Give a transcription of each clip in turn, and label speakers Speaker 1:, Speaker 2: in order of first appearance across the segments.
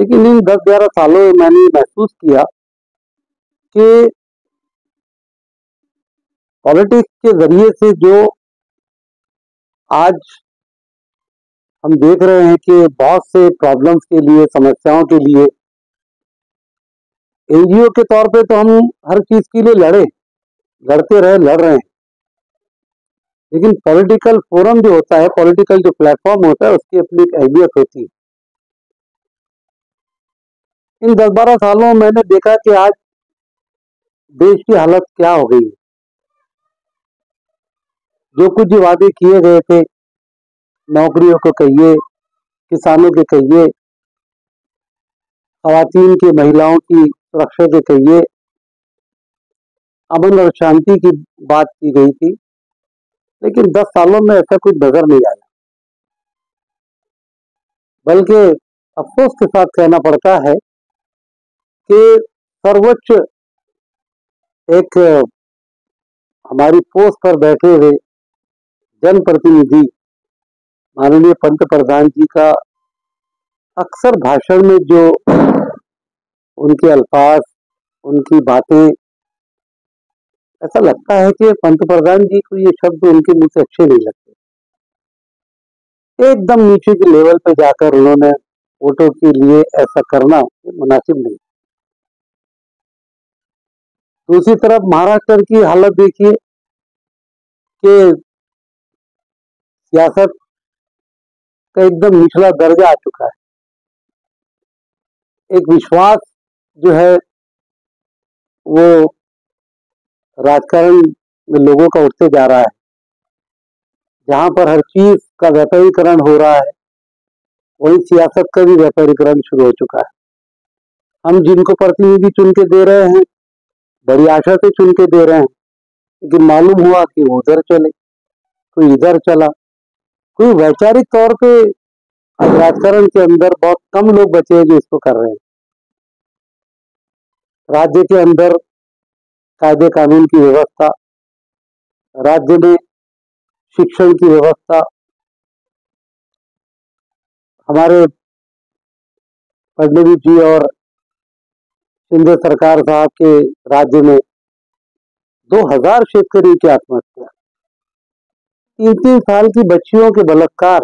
Speaker 1: लेकिन इन 10-11 सालों में मैंने महसूस किया कि पॉलिटिक्स के जरिए से जो आज हम देख रहे हैं कि बहुत से प्रॉब्लम्स के लिए, समस्याओं के लिए एनजीओ के तौर पे तो हम हर चीज के लिए लड़ते रहे, लड़ रहे हैं, लेकिन पॉलिटिकल फोरम जो होता है, पॉलिटिकल जो प्लेटफॉर्म होता है, उसकी अपनी एक अहमियत होती है। इन 10-12 सालों में मैंने देखा कि आज देश की हालत क्या हो गई है। जो कुछ वादे किए गए थे, नौकरियों को कहिए, किसानों के कहिए, खवातीन की, महिलाओं की सुरक्षा के कहिए, अमन और शांति की बात की गई थी, लेकिन 10 सालों में ऐसा कुछ नजर नहीं आया। बल्कि अफसोस के साथ कहना पड़ता है कि सर्वोच्च एक हमारी पोस्ट पर बैठे हुए जनप्रतिनिधि माननीय पंत प्रधान जी का अक्सर भाषण में जो उनके अल्फाज, उनकी बातें, ऐसा लगता है कि पंत प्रधान जी को ये शब्द उनके मुंह से अच्छे नहीं लगते। एकदम नीचे के लेवल पे जाकर उन्होंने वोटों के लिए ऐसा करना मुनासिब नहीं। दूसरी तरफ महाराष्ट्र की हालत देखिए कि सियासत का एकदम निचला दर्जा आ चुका है। एक विश्वास जो है वो राजकारण में लोगों का उठते जा रहा है। जहां पर हर चीज का व्यापारीकरण हो रहा है, वही सियासत का भी व्यापारीकरण शुरू हो चुका है। हम जिनको प्रतिनिधि चुन के दे रहे हैं, बड़ी आशा से चुन के दे रहे हैं, लेकिन मालूम हुआ कि वो उधर चले, कोई इधर चला, कोई वैचारिक तौर पे अब राजकारण के अंदर बहुत कम लोग बचे हैं जो इसको कर रहे हैं। राज्य के अंदर कायदे कानून की व्यवस्था, राज्य में शिक्षण की व्यवस्था, हमारे फडणवीस जी और शिंदे सरकार साहब के राज्य में 2000 शेतकरी की आत्महत्या, 3-3 साल की बच्चियों के बलात्कार,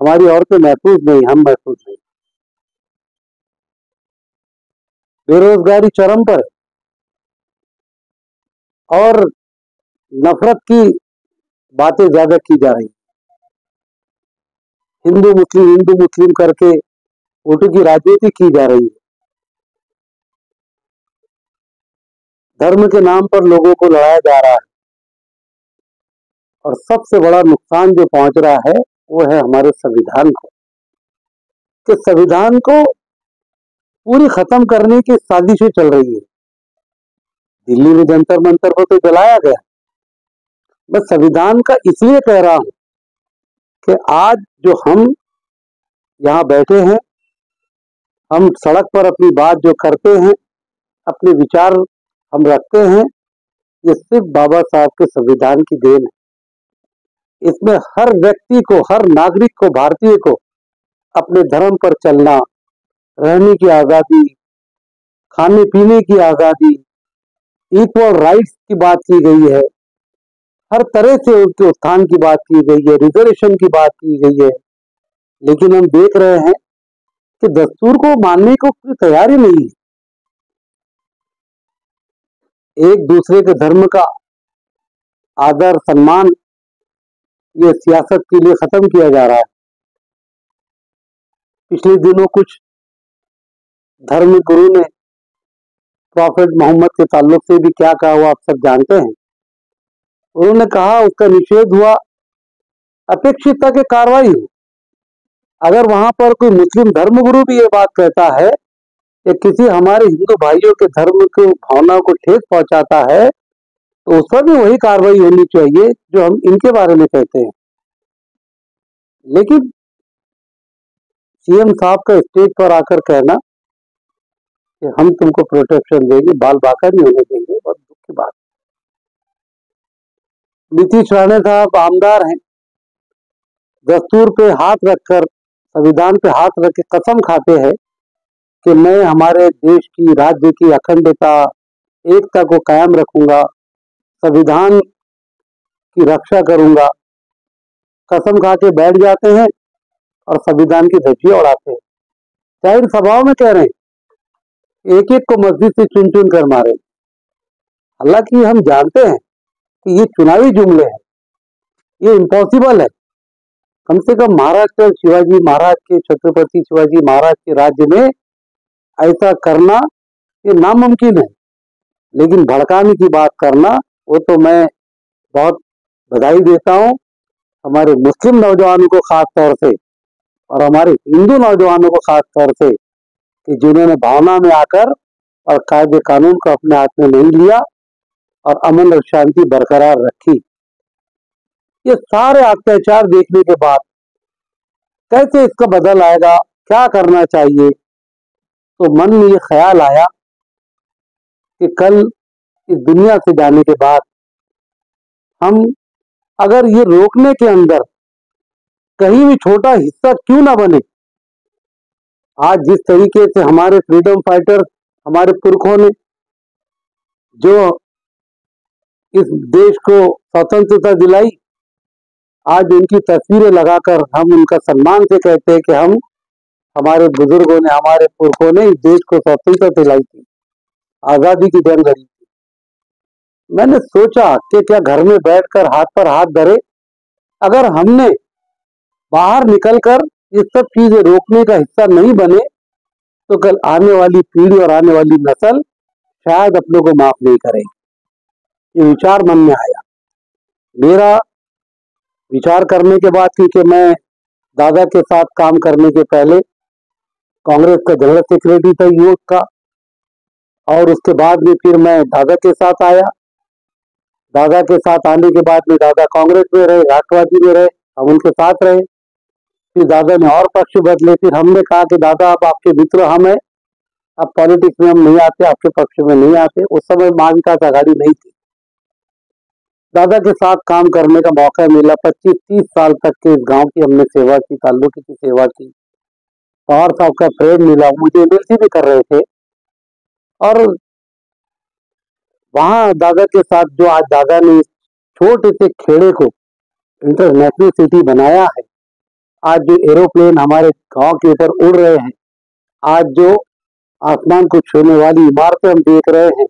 Speaker 1: हमारी औरतें महफूज नहीं, हम महफूज नहीं। बेरोजगारी चरम पर है और नफरत की बातें ज्यादा की जा रही। हिंदू मुस्लिम करके वोटों की राजनीति की जा रही है। धर्म के नाम पर लोगों को लड़ाया जा रहा है और सबसे बड़ा नुकसान जो पहुंच रहा है वो है हमारे संविधान को, कि संविधान को पूरी खत्म करने की साजिशें चल रही है। दिल्ली में जंतर मंतर को तो जलाया गया। मैं संविधान का इसलिए कह रहा हूं कि आज जो हम यहाँ बैठे हैं, हम सड़क पर अपनी बात जो करते हैं, अपने विचार हम रखते हैं, ये सिर्फ बाबा साहब के संविधान की देन है। इसमें हर व्यक्ति को, हर नागरिक को, भारतीय को अपने धर्म पर चलना, रहने की आजादी, खाने पीने की आजादी, इक्वल राइट्स की बात की गई है, हर तरह से उनके उत्थान की बात की गई है, रिजर्वेशन की बात की गई है। लेकिन हम देख रहे हैं कि दस्तूर को मानने को कोई तैयार ही नहीं है। एक दूसरे के धर्म का आदर सम्मान ये सियासत के लिए खत्म किया जा रहा है। पिछले दिनों कुछ धर्म गुरु ने प्रॉफेट मोहम्मद के ताल्लुक से भी क्या कहा हुआ आप सब जानते हैं। उन्होंने कहा, उसका निषेध हुआ, अपेक्षित था कि कार्रवाई हो। अगर वहां पर कोई मुस्लिम धर्मगुरु भी ये बात कहता है कि किसी हमारे हिंदू भाइयों के धर्म की भावना को ठेस पहुंचाता है, तो उस पर भी वही कार्रवाई होनी चाहिए जो हम इनके बारे में कहते हैं। लेकिन सीएम साहब का स्टेज पर आकर कहना कि हम तुमको प्रोटेक्शन देंगे, बाल बाका नहीं होने देंगे, बहुत दुख की बात। नीतीश राणे साहब आमदार हैं, दस्तूर पे हाथ रखकर संविधान पे हाथ रख के कसम खाते हैं कि मैं हमारे देश की, राज्य की अखंडता, एकता को कायम रखूंगा, संविधान की रक्षा करूंगा, कसम खा के बैठ जाते हैं और संविधान की धज्जियां उड़ाते हैं। जाहिर सभाओं में कह रहे हैं, एक एक को मस्जिद से चुन चुन कर मारे। हालांकि हम जानते हैं कि ये चुनावी जुमले हैं, ये इम्पॉसिबल है। कम से कम महाराष्ट्र शिवाजी महाराज के, छत्रपति शिवाजी महाराज के राज्य में ऐसा करना ये नामुमकिन है। लेकिन भड़काने की बात करना, वो तो मैं बहुत बधाई देता हूँ हमारे मुस्लिम नौजवानों को खास तौर से और हमारे हिंदू नौजवानों को खास तौर से, कि जिन्होंने भावना में आकर और कायदे कानून को अपने हाथ में नहीं लिया और अमन और शांति बरकरार रखी। ये सारे अत्याचार देखने के बाद कैसे इसका बदल आएगा, क्या करना चाहिए, तो मन में ये ख्याल आया कि कल इस दुनिया से जाने के बाद हम अगर ये रोकने के अंदर कहीं भी छोटा हिस्सा क्यों ना बने। आज जिस तरीके से हमारे फ्रीडम फाइटर, हमारे पुरखों ने जो इस देश को स्वतंत्रता दिलाई, आज उनकी तस्वीरें लगाकर हम उनका सम्मान से कहते हैं कि हम, हमारे बुजुर्गों ने, हमारे पुरखों ने इस देश को स्वतंत्रता दिलाई थी, आजादी की जंग लड़ी थी। मैंने सोचा कि क्या घर में बैठकर हाथ पर हाथ धरे, अगर हमने बाहर निकलकर ये सब चीजें रोकने का हिस्सा नहीं बने तो कल आने वाली पीढ़ी और आने वाली नस्ल शायद अपने को माफ नहीं करेगी। ये विचार मन में आया। मेरा विचार करने के बाद, क्योंकि मैं दादा के साथ काम करने के पहले कांग्रेस का जनरल सेक्रेटरी था यूथ का, और उसके बाद में फिर मैं दादा के साथ आया। दादा के साथ आने के बाद में दादा कांग्रेस में रहे, राष्ट्रवादी में रहे, हम उनके साथ रहे। फिर दादा ने और पक्ष बदले, फिर हमने कहा कि दादा अब आपके मित्र हम हैं, अब पॉलिटिक्स में हम नहीं आते, आपके पक्ष में नहीं आते। उस समय महाविकास आघाड़ी नहीं थी। दादा के साथ काम करने का मौका मिला। 25-30 साल तक के इस गांव की हमने सेवा की, ताल्लुकी की सेवा की। पवार साहब का फ्रेंड मिला, मुझे एमएलसी भी कर रहे थे। और वहां दादा के साथ जो आज दादा ने छोटे से खेड़े को इंटरनेशनल सिटी बनाया है, आज जो एरोप्लेन हमारे गांव के ऊपर उड़ रहे हैं, आज जो आसमान को छूने वाली इमारतें हम देख रहे हैं।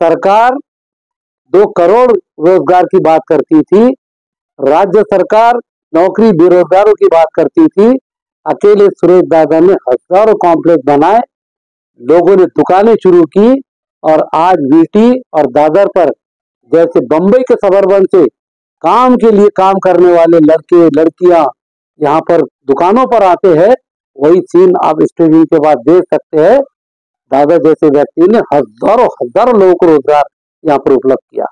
Speaker 1: सरकार 2 करोड़ रोजगार की बात करती थी, राज्य सरकार नौकरी बेरोजगारों की बात करती थी। अकेले सुरेश दादा ने हजारों कॉम्प्लेक्स बनाए, लोगों ने दुकानें शुरू की, और आज वीटी और दादर पर जैसे बंबई के सबरबन से काम के लिए काम करने वाले लड़के लड़कियां यहाँ पर दुकानों पर आते हैं, वही सीन आप स्टेडियम के बाद देख सकते हैं। दादा जैसे व्यक्ति ने हजारों हजारों लोगों को रोजगार यहाँ पर उपलब्ध किया।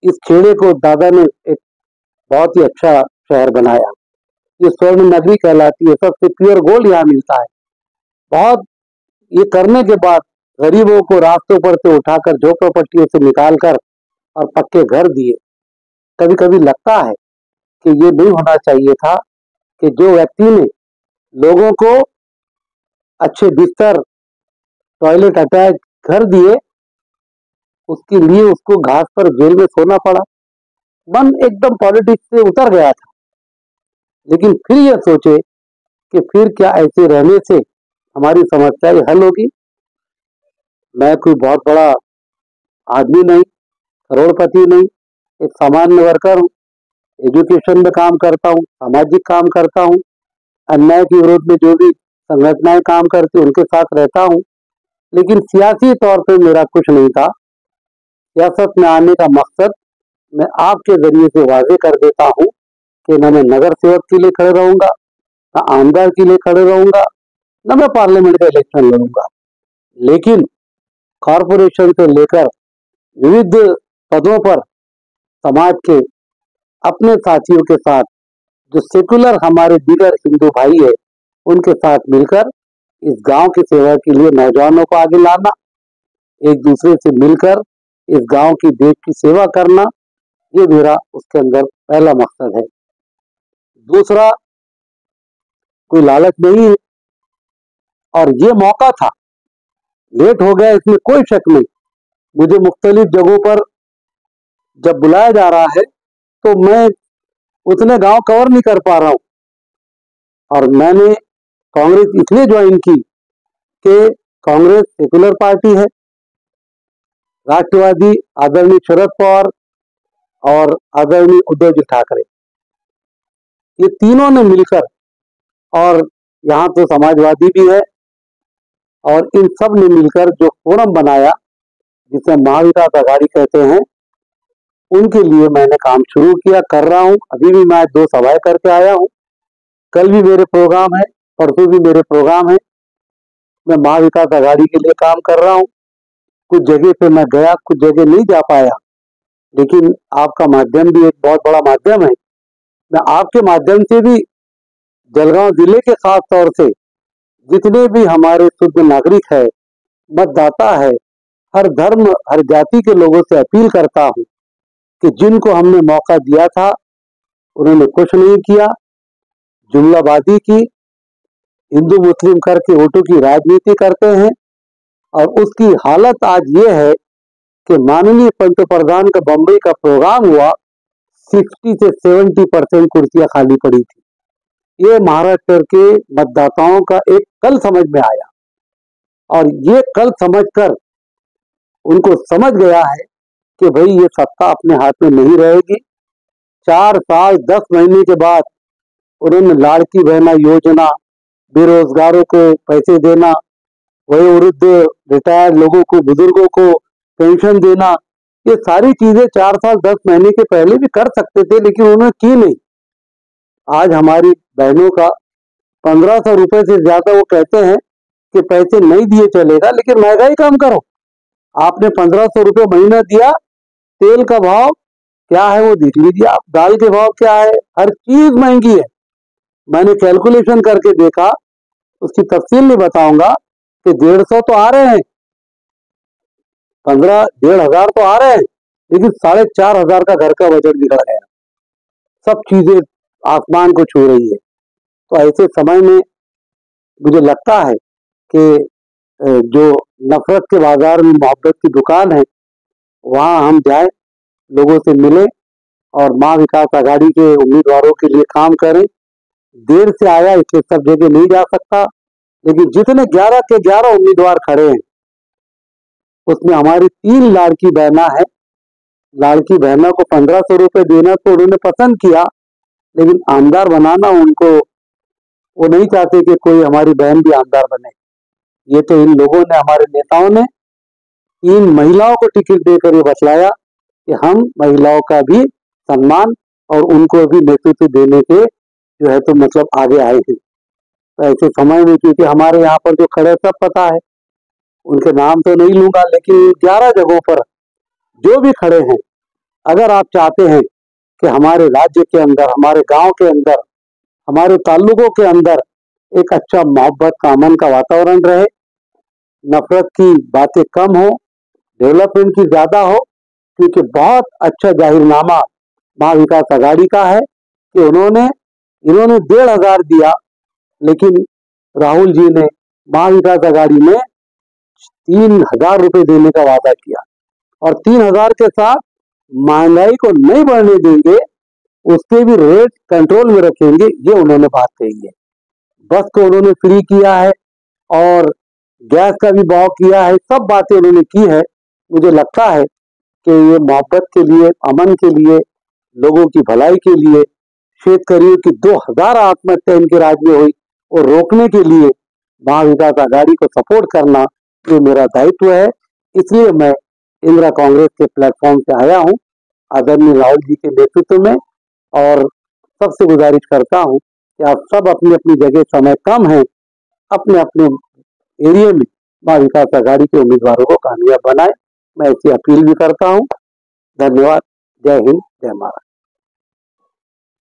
Speaker 1: इस खेड़े को दादा ने एक बहुत ही अच्छा शहर बनाया। ये स्वर्ण नगरी कहलाती है, सबसे प्योर गोल्ड यहाँ मिलता है। बहुत ये करने के बाद गरीबों को रास्तों पर से उठाकर झोपड़पट्टियों से निकालकर और पक्के घर दिए। कभी कभी लगता है कि ये नहीं होना चाहिए था कि जो व्यक्ति ने लोगों को अच्छे बिस्तर, टॉयलेट अटैच घर दिए, उसके लिए उसको घास पर जेल में सोना पड़ा। मन एकदम पॉलिटिक्स से उतर गया था। लेकिन फिर यह सोचे कि फिर क्या ऐसे रहने से हमारी समस्याएं हल होगी। मैं कोई बहुत बड़ा आदमी नहीं, करोड़पति नहीं, एक सामान्य वर्कर हूँ। एजुकेशन में काम करता हूँ, सामाजिक काम करता हूँ, अन्याय के विरोध में जो भी संगठनाएं काम करती उनके साथ रहता हूँ। लेकिन सियासी तौर पे मेरा कुछ नहीं था। सियासत में आने का मकसद मैं आपके जरिए से वाजे कर देता हूँ कि न मैं नगर सेवक के लिए खड़े रहूंगा, न आमदार के लिए खड़े रहूंगा, न मैं पार्लियामेंट का इलेक्शन लड़ूंगा। लेकिन कॉरपोरेशन से लेकर विविध पदों पर समाज के अपने साथियों के साथ, जो सेकुलर हमारे दीगर हिंदू भाई है, उनके साथ मिलकर इस गांव की सेवा के लिए नौजवानों को आगे लाना, एक दूसरे से मिलकर इस गांव की, देश की सेवा करना, ये मेरा उसके अंदर पहला मकसद है। दूसरा, कोई लालच नहीं है। और ये मौका था, लेट हो गया इसमें कोई शक नहीं। मुझे मुख्तलिफ जगहों पर जब बुलाया जा रहा है तो मैं उतने गांव कवर नहीं कर पा रहा हूं। और मैंने कांग्रेस इसलिए ज्वाइन की कि कांग्रेस सेकुलर पार्टी है, राष्ट्रवादी आदरणीय शरद पवार और आदरणीय उद्धव जी ठाकरे, ये तीनों ने मिलकर, और यहाँ तो समाजवादी भी है, और इन सब ने मिलकर जो फोरम बनाया जिसे महाविकास आघाड़ी कहते हैं, उनके लिए मैंने काम शुरू किया, कर रहा हूं। अभी भी मैं 2 सभाएं करके आया हूं। कल भी मेरे प्रोग्राम है, परसों भी मेरे प्रोग्राम है। मैं महाविकास आघाड़ी के लिए काम कर रहा हूं। कुछ जगह पे मैं गया, कुछ जगह नहीं जा पाया, लेकिन आपका माध्यम भी एक बहुत बड़ा माध्यम है। मैं आपके माध्यम से भी जलगांव जिले के खास तौर से जितने भी हमारे शुद्ध नागरिक है, मतदाता है, हर धर्म हर जाति के लोगों से अपील करता हूं कि जिनको हमने मौका दिया था उन्होंने कुछ नहीं किया, जुमलाबाजी की, हिंदू मुस्लिम करके वोटों की राजनीति करते हैं। और उसकी हालत आज ये है कि माननीय पंतप्रधान का बम्बई का प्रोग्राम हुआ, 60 से 70% कुर्सियां खाली पड़ी थी। ये महाराष्ट्र के मतदाताओं का एक कल समझ में आया, और ये कल समझकर उनको समझ गया है कि भाई ये सत्ता अपने हाथ में नहीं रहेगी। 4 साल 10 महीने के बाद उन्होंने लाड़की बहना योजना, बेरोजगारों को पैसे देना, वयोवृद्ध रिटायर्ड लोगों को, बुजुर्गों को पेंशन देना, ये सारी चीजें 4 साल 10 महीने के पहले भी कर सकते थे, लेकिन उन्होंने की नहीं। आज हमारी बहनों का 1500 रुपए से ज्यादा वो कहते हैं कि पैसे नहीं दिए चलेगा, लेकिन महंगाई कम करो। आपने 1500 रुपये महीना दिया, तेल का भाव क्या है वो देख लीजिए आप, दाल के भाव क्या है, हर चीज महंगी है। मैंने कैलकुलेशन करके देखा, उसकी तफसील नहीं बताऊंगा, कि 150 तो आ रहे हैं, 15,500 तो आ रहे हैं, लेकिन 4,500 का घर का बजट बिगड़ गया। सब चीजें आसमान को छू रही है। तो ऐसे समय में मुझे लगता है कि जो नफरत के बाजार में मोहब्बत की दुकान है, वहां हम जाए, लोगों से मिले और मां विकास आघाड़ी के उम्मीदवारों के लिए काम करें। देर से आया इसलिए सब जगह नहीं जा सकता, लेकिन जितने 11 के 11 उम्मीदवार खड़े हैं उसमें हमारी 3 लाड़की बहना है। लाड़की बहना को 1500 रुपए देना तो उन्होंने पसंद किया, लेकिन आमदार बनाना उनको, वो नहीं चाहते कि कोई हमारी बहन भी आमदार बने। ये तो इन लोगों ने, हमारे नेताओं ने 3 महिलाओं को टिकट देकर ये बतलाया कि हम महिलाओं का भी सम्मान और उनको भी नेतृत्व देने के जो है तो मतलब आगे आए हैं। तो ऐसे समय में, क्योंकि हमारे यहाँ पर जो खड़े सब पता है, उनके नाम तो नहीं लूंगा, लेकिन 11 जगहों पर जो भी खड़े हैं, अगर आप चाहते हैं कि हमारे राज्य के अंदर, हमारे गांव के अंदर, हमारे ताल्लुकों के अंदर एक अच्छा मोहब्बत का, अमन का वातावरण रहे, नफरत की बातें कम हो, डेवलपमेंट की ज्यादा हो, क्योंकि बहुत अच्छा जाहिरनामा महाविकास आघाड़ी का है कि इन्होंने 1,500 दिया, लेकिन राहुल जी ने महाविकास आघाड़ी में 3,000 रुपए देने का वादा किया, और 3,000 के साथ महंगाई को नहीं बढ़ने देंगे, उसके भी रेट कंट्रोल में रखेंगे, ये उन्होंने बात कही है। बस को उन्होंने फ्री किया है और गैस का भी भाव किया है, सब बातें उन्होंने की है। मुझे लगता है कि ये मोहब्बत के लिए, अमन के लिए, लोगों की भलाई के लिए, शेतकरियों की 2000 आत्महत्या इनके राज्य में हुई और रोकने के लिए महाविकास आघाड़ी को सपोर्ट करना ये मेरा दायित्व है। इसलिए मैं इंदिरा कांग्रेस के प्लेटफॉर्म से आया हूं, आदरणीय राहुल जी के नेतृत्व में, और सबसे गुजारिश करता हूं कि आप सब अपनी अपनी जगह, समय कम है, अपने अपने एरिया में महाविकास आघाड़ी के उम्मीदवारों को कामयाब बनाए। मैं ऐसी अपील भी करता हूं। धन्यवाद। जय हिंद, जय महाराष्ट्र।